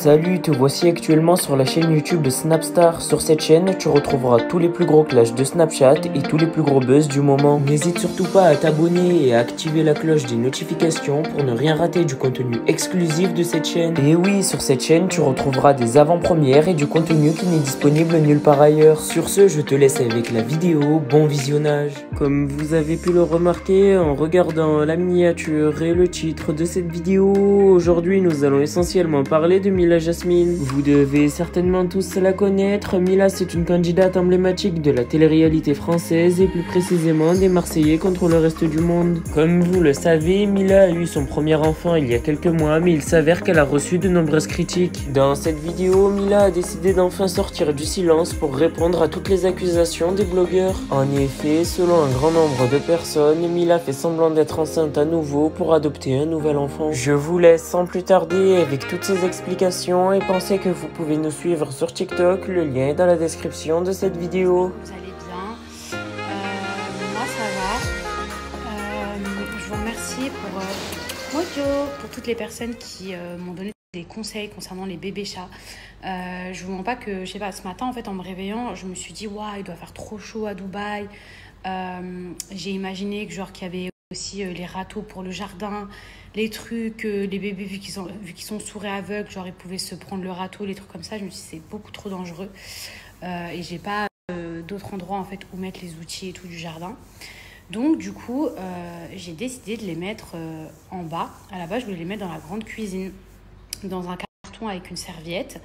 Salut, te voici actuellement sur la chaîne YouTube de Snapstar. Sur cette chaîne, tu retrouveras tous les plus gros clashs de Snapchat et tous les plus gros buzz du moment. N'hésite surtout pas à t'abonner et à activer la cloche des notifications pour ne rien rater du contenu exclusif de cette chaîne. Et oui, sur cette chaîne, tu retrouveras des avant-premières et du contenu qui n'est disponible nulle part ailleurs. Sur ce, je te laisse avec la vidéo. Bon visionnage. Comme vous avez pu le remarquer en regardant la miniature et le titre de cette vidéo, aujourd'hui nous allons essentiellement parler de Mila Jasmine. Vous devez certainement tous la connaître. Mila, c'est une candidate emblématique de la télé-réalité française et plus précisément des Marseillais contre le reste du monde. Comme vous le savez, Mila a eu son premier enfant il y a quelques mois, mais il s'avère qu'elle a reçu de nombreuses critiques. Dans cette vidéo, Mila a décidé d'enfin sortir du silence pour répondre à toutes les accusations des blogueurs. En effet, selon un grand nombre de personnes, Mila fait semblant d'être enceinte à nouveau pour adopter un nouvel enfant. Je vous laisse sans plus tarder avec toutes ces explications et pensez que vous pouvez nous suivre sur TikTok, le lien est dans la description de cette vidéo. Vous allez bien, moi ça va. Je vous remercie pour toutes les personnes qui m'ont donné des conseils concernant les bébés chats. Je vous mens pas que, je sais pas, ce matin en fait en me réveillant, je me suis dit waouh, il doit faire trop chaud à Dubaï. J'ai imaginé que genre qu'il y avait aussi les râteaux pour le jardin, les trucs, les bébés vu qu'ils sont sourds et aveugles, genre ils pouvaient se prendre le râteau, les trucs comme ça. Je me suis dit c'est beaucoup trop dangereux et j'ai pas d'autres endroits en fait où mettre les outils et tout du jardin. Donc du coup j'ai décidé de les mettre en bas. À la base je voulais les mettre dans la grande cuisine, dans un carton avec une serviette.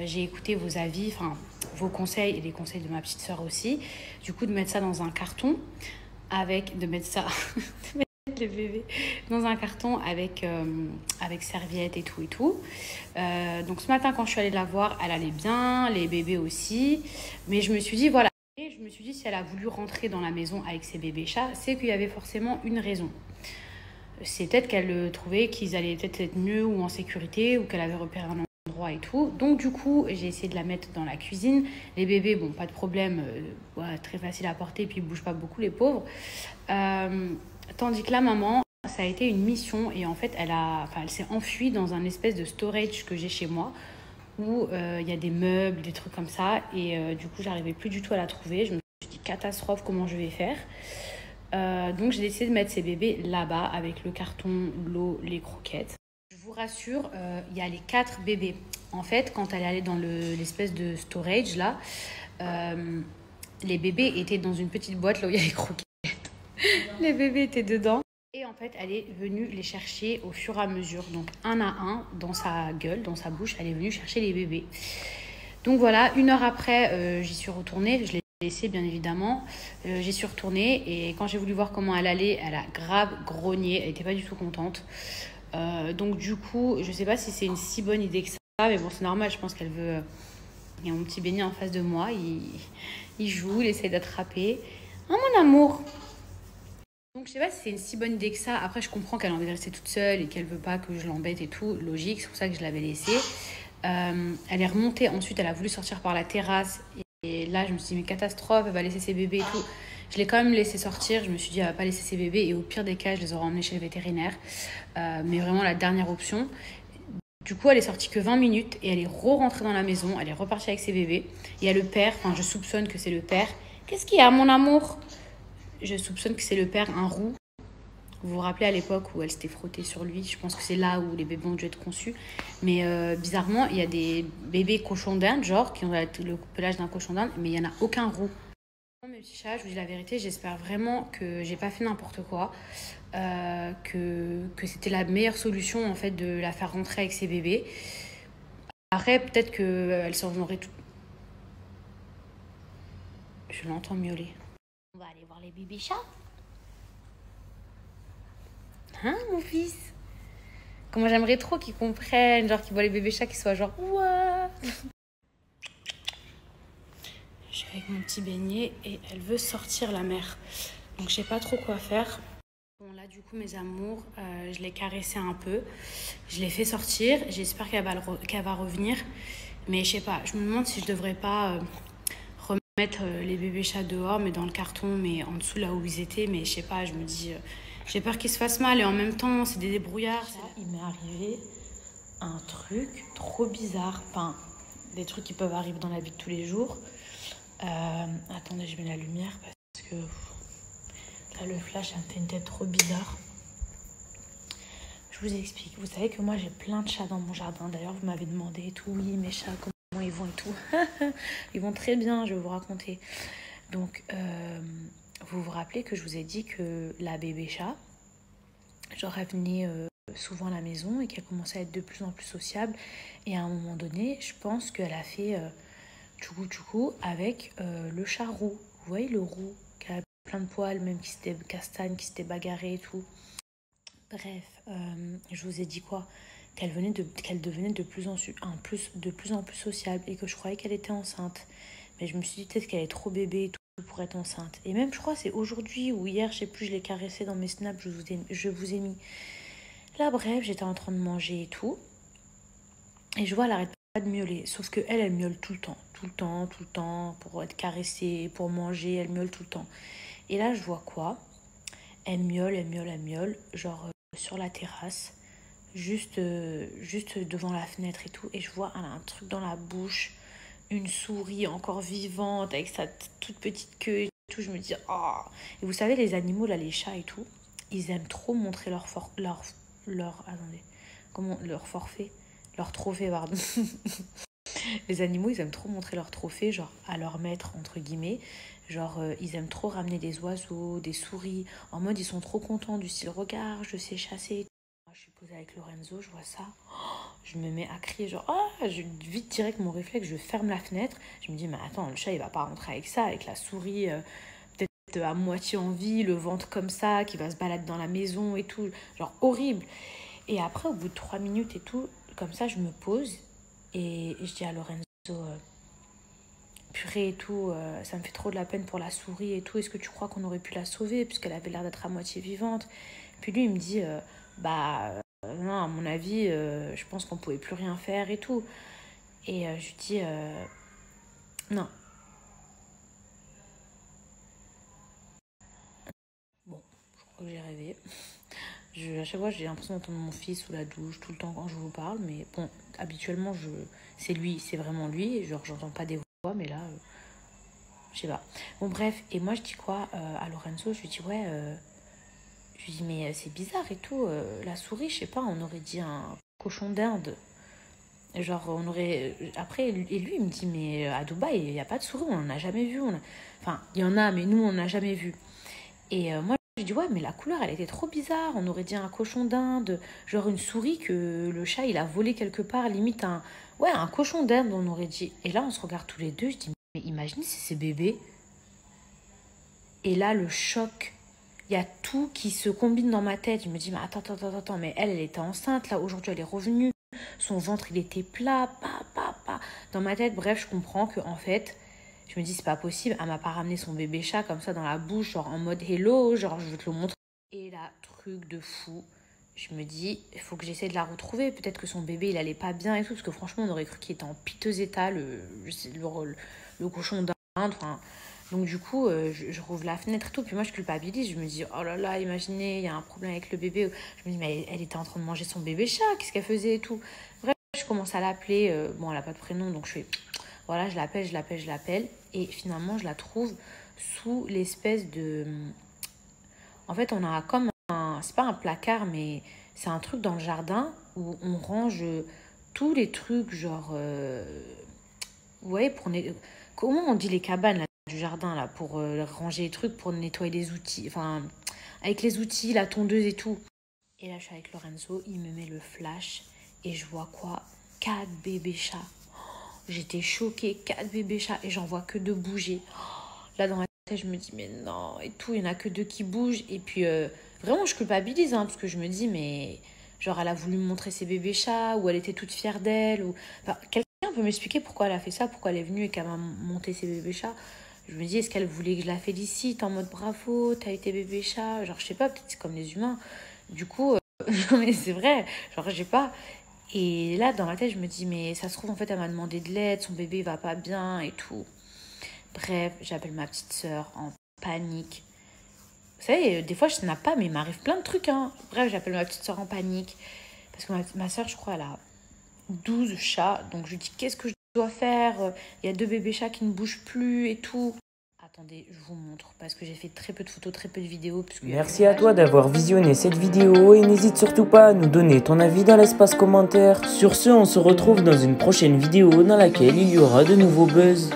J'ai écouté vos avis, enfin vos conseils et les conseils de ma petite sœur aussi. Du coup de mettre ça dans un carton avec, de mettre les bébés dans un carton avec serviette et tout. Donc ce matin quand je suis allée la voir, elle allait bien, les bébés aussi. Mais je me suis dit voilà, et je me suis dit si elle a voulu rentrer dans la maison avec ses bébés chats, c'est qu'il y avait forcément une raison. C'est peut-être qu'elle trouvait qu'ils allaient peut-être être mieux ou en sécurité ou qu'elle avait repéré un endroit et tout. Donc du coup j'ai essayé de la mettre dans la cuisine. Les bébés, bon pas de problème, très facile à porter, puis ils bougent pas beaucoup les pauvres. Tandis que la maman, ça a été une mission et en fait elle s'est enfuie dans un espèce de storage que j'ai chez moi où il y a des meubles, des trucs comme ça et du coup j'arrivais plus du tout à la trouver. Je me suis dit catastrophe, comment je vais faire. Donc j'ai décidé de mettre ces bébés là-bas avec le carton, l'eau, les croquettes. Je vous rassure, il y a les 4 bébés. En fait quand elle est allée dans l'espèce de storage là, les bébés étaient dans une petite boîte là où il y a les croquettes. Les bébés étaient dedans. Et en fait, elle est venue les chercher au fur et à mesure. Donc, un à un, dans sa gueule, dans sa bouche, elle est venue chercher les bébés. Donc voilà, 1 heure après, j'y suis retournée. Je l'ai laissée, bien évidemment. J'y suis retournée. Et quand j'ai voulu voir comment elle allait, elle a grave grogné. Elle n'était pas du tout contente. Donc du coup, je ne sais pas si c'est une si bonne idée que ça. Mais bon, c'est normal. Je pense qu'elle veut... Il y a mon petit béni en face de moi. Il joue, il essaie d'attraper. Oh, mon amour! Donc je sais pas si c'est une si bonne idée que ça. Après je comprends qu'elle a envie de rester toute seule et qu'elle veut pas que je l'embête et tout. Logique, c'est pour ça que je l'avais laissée. Elle est remontée ensuite, elle a voulu sortir par la terrasse. Et là je me suis dit mais catastrophe, elle va laisser ses bébés et tout. Je l'ai quand même laissé sortir. Je me suis dit elle va pas laisser ses bébés et au pire des cas je les aurais emmenés chez le vétérinaire. Mais vraiment la dernière option. Du coup elle est sortie que 20 minutes et elle est re-rentrée dans la maison. Elle est repartie avec ses bébés. Il y a le père, enfin je soupçonne que c'est le père. Qu'est-ce qu'il y a mon amour? Je soupçonne que c'est le père, un roux. Vous vous rappelez à l'époque où elle s'était frottée sur lui. Je pense que c'est là où les bébés ont dû être conçus. Mais bizarrement, il y a des bébés cochons d'Inde, genre, qui ont le pelage d'un cochon d'Inde, mais il n'y en a aucun roux. Mes petits chats, je vous dis la vérité, j'espère vraiment que j'ai pas fait n'importe quoi. Que c'était la meilleure solution, en fait, de la faire rentrer avec ses bébés. Après, peut-être qu'elle s'en aurait tout... Je l'entends miauler. On va aller voir les bébés chats. Hein, mon fils? Comment j'aimerais trop qu'ils comprennent, genre qu'ils voient les bébés chats, qu'ils soient genre what? Je suis avec mon petit beignet et elle veut sortir la mère. Donc je sais pas trop quoi faire. Bon là du coup mes amours, je l'ai caressé un peu. Je l'ai fait sortir. J'espère qu'elle va revenir. Mais je sais pas, je me demande si je devrais pas... mettre les bébés chats dehors, mais dans le carton, mais en dessous là où ils étaient. Mais je sais pas, je me dis, j'ai peur qu'ils se fassent mal et en même temps, c'est des débrouillards. Il m'est arrivé un truc trop bizarre. Enfin, des trucs qui peuvent arriver dans la vie de tous les jours. Attendez, je mets la lumière parce que là, le flash, ça me fait une tête trop bizarre. Je vous explique. Vous savez que moi, j'ai plein de chats dans mon jardin. D'ailleurs, vous m'avez demandé et tout. Oui, mes chats, comment ils vont et tout. Ils vont très bien, je vais vous raconter. Donc, vous vous rappelez que je vous ai dit que la bébé chat, genre, elle venait souvent à la maison et qu'elle commençait à être de plus en plus sociable. Et à un moment donné, je pense qu'elle a fait tchoukou avec le chat roux. Vous voyez le roux qui a plein de poils, même qui s'était castagne, qui s'était bagarré et tout. Bref, je vous ai dit quoi? Qu'elle devenait de plus en plus sociable et que je croyais qu'elle était enceinte. Mais je me suis dit peut-être qu'elle est trop bébé et tout pour être enceinte. Et même, je crois, c'est aujourd'hui ou hier, je sais plus, je l'ai caressée dans mes snaps, je vous ai mis. Là, bref, j'étais en train de manger et tout. Et je vois, elle arrête pas de miauler. Sauf que elle miaule tout le temps. Tout le temps, pour être caressée, pour manger, elle miaule tout le temps. Et là, je vois quoi? Elle miaule, genre sur la terrasse, juste devant la fenêtre et tout. Et je vois, elle a un truc dans la bouche, une souris encore vivante, avec sa toute petite queue et tout. Je me dis, oh. Et vous savez, les animaux, là, les chats et tout, ils aiment trop montrer leur forfait, leur trophée, pardon. Les animaux, ils aiment trop montrer leur trophée, genre à leur maître, entre guillemets. Genre, ils aiment trop ramener des oiseaux, des souris. En mode, ils sont trop contents du style, regarde, je sais chasser. Moi, je suis posée avec Lorenzo, je vois ça. Je me mets à crier, genre, vite direct mon réflexe, je ferme la fenêtre. Je me dis, mais attends, le chat, il va pas rentrer avec ça, avec la souris, peut-être à moitié en vie, le ventre comme ça, qui va se balader dans la maison et tout. Genre, horrible. Et après, au bout de 3 minutes et tout, comme ça, je me pose et je dis à Lorenzo, purée et tout, ça me fait trop de la peine pour la souris et tout. Est-ce que tu crois qu'on aurait pu la sauver puisqu'elle avait l'air d'être à moitié vivante? Puis lui, il me dit, non, à mon avis, je pense qu'on pouvait plus rien faire et tout. Et je lui dis, non. Bon, je crois que j'ai rêvé. À chaque fois, j'ai l'impression d'entendre mon fils sous la douche tout le temps quand je vous parle. Mais bon, habituellement, c'est lui, c'est vraiment lui. Genre, j'entends pas des voix, mais là, je sais pas. Bon, bref. Et moi, je dis quoi à Lorenzo? Je lui dis, ouais, je lui dis, mais c'est bizarre et tout. La souris, je sais pas, on aurait dit un cochon d'Inde. Genre, on aurait. Après, et lui, il me dit, mais à Dubaï, il n'y a pas de souris, on n'en a jamais vu. Enfin, il y en a, mais nous, on n'a jamais vu. Et moi, je dis, ouais, mais la couleur, elle était trop bizarre. On aurait dit un cochon d'Inde, genre une souris que le chat, il a volé quelque part, limite un cochon d'Inde, on aurait dit. Et là, on se regarde tous les deux, je dis, mais imaginez si c'est bébé. Et là, le choc, il y a tout qui se combine dans ma tête. Je me dis, mais attends, mais elle était enceinte, là, aujourd'hui, elle est revenue. Son ventre, il était plat, pas. Dans ma tête, bref, je comprends que, en fait, je me dis, c'est pas possible. Elle m'a pas ramené son bébé chat comme ça dans la bouche, genre en mode hello, genre je veux te le montrer. Et là, truc de fou. Je me dis, il faut que j'essaie de la retrouver. Peut-être que son bébé, il allait pas bien et tout. Parce que franchement, on aurait cru qu'il était en piteux état, le cochon d'Inde. Enfin, donc du coup, je rouvre la fenêtre et tout. Puis moi, je culpabilise. Je me dis, oh là là, imaginez, il y a un problème avec le bébé. Je me dis, mais elle était en train de manger son bébé chat. Qu'est-ce qu'elle faisait et tout. Bref, je commence à l'appeler. Bon, elle a pas de prénom, donc je fais... Voilà, je l'appelle. Et finalement, je la trouve sous l'espèce de... En fait, on a comme un... C'est pas un placard, mais c'est un truc dans le jardin où on range tous les trucs, genre... Vous voyez, comment on dit les cabanes là, du jardin, là, pour ranger les trucs, pour nettoyer les outils. Enfin, avec les outils, la tondeuse et tout. Et là, je suis avec Lorenzo, il me met le flash. Et je vois quoi? 4 bébés chats. J'étais choquée, 4 bébés chats et j'en vois que 2 bouger. Là, dans ma tête, je me dis, mais non, et tout, il n'y en a que 2 qui bougent. Et puis, vraiment, je culpabilise, parce que je me dis, mais genre, elle a voulu me montrer ses bébés chats, ou elle était toute fière d'elle. Enfin, quelqu'un peut m'expliquer pourquoi elle a fait ça, pourquoi elle est venue et qu'elle m'a monté ses bébés chats. Je me dis, est-ce qu'elle voulait que je la félicite en mode bravo, t'as eu tes bébés chats? Genre, je sais pas, peut-être c'est comme les humains. Du coup, non, mais c'est vrai, genre, je sais pas. Et là, dans ma tête, je me dis, mais ça se trouve, en fait, elle m'a demandé de l'aide, son bébé va pas bien et tout. Bref, j'appelle ma petite sœur en panique. Vous savez, des fois, je snappe pas, mais il m'arrive plein de trucs, hein. Bref, j'appelle ma petite sœur en panique. Parce que ma sœur, je crois, elle a 12 chats. Donc je lui dis qu'est-ce que je dois faire? Il y a 2 bébés chats qui ne bougent plus et tout. Attendez, je vous montre parce que j'ai fait très peu de photos, très peu de vidéos. Merci à toi d'avoir visionné cette vidéo et n'hésite surtout pas à nous donner ton avis dans l'espace commentaire. Sur ce, on se retrouve dans une prochaine vidéo dans laquelle il y aura de nouveaux buzz.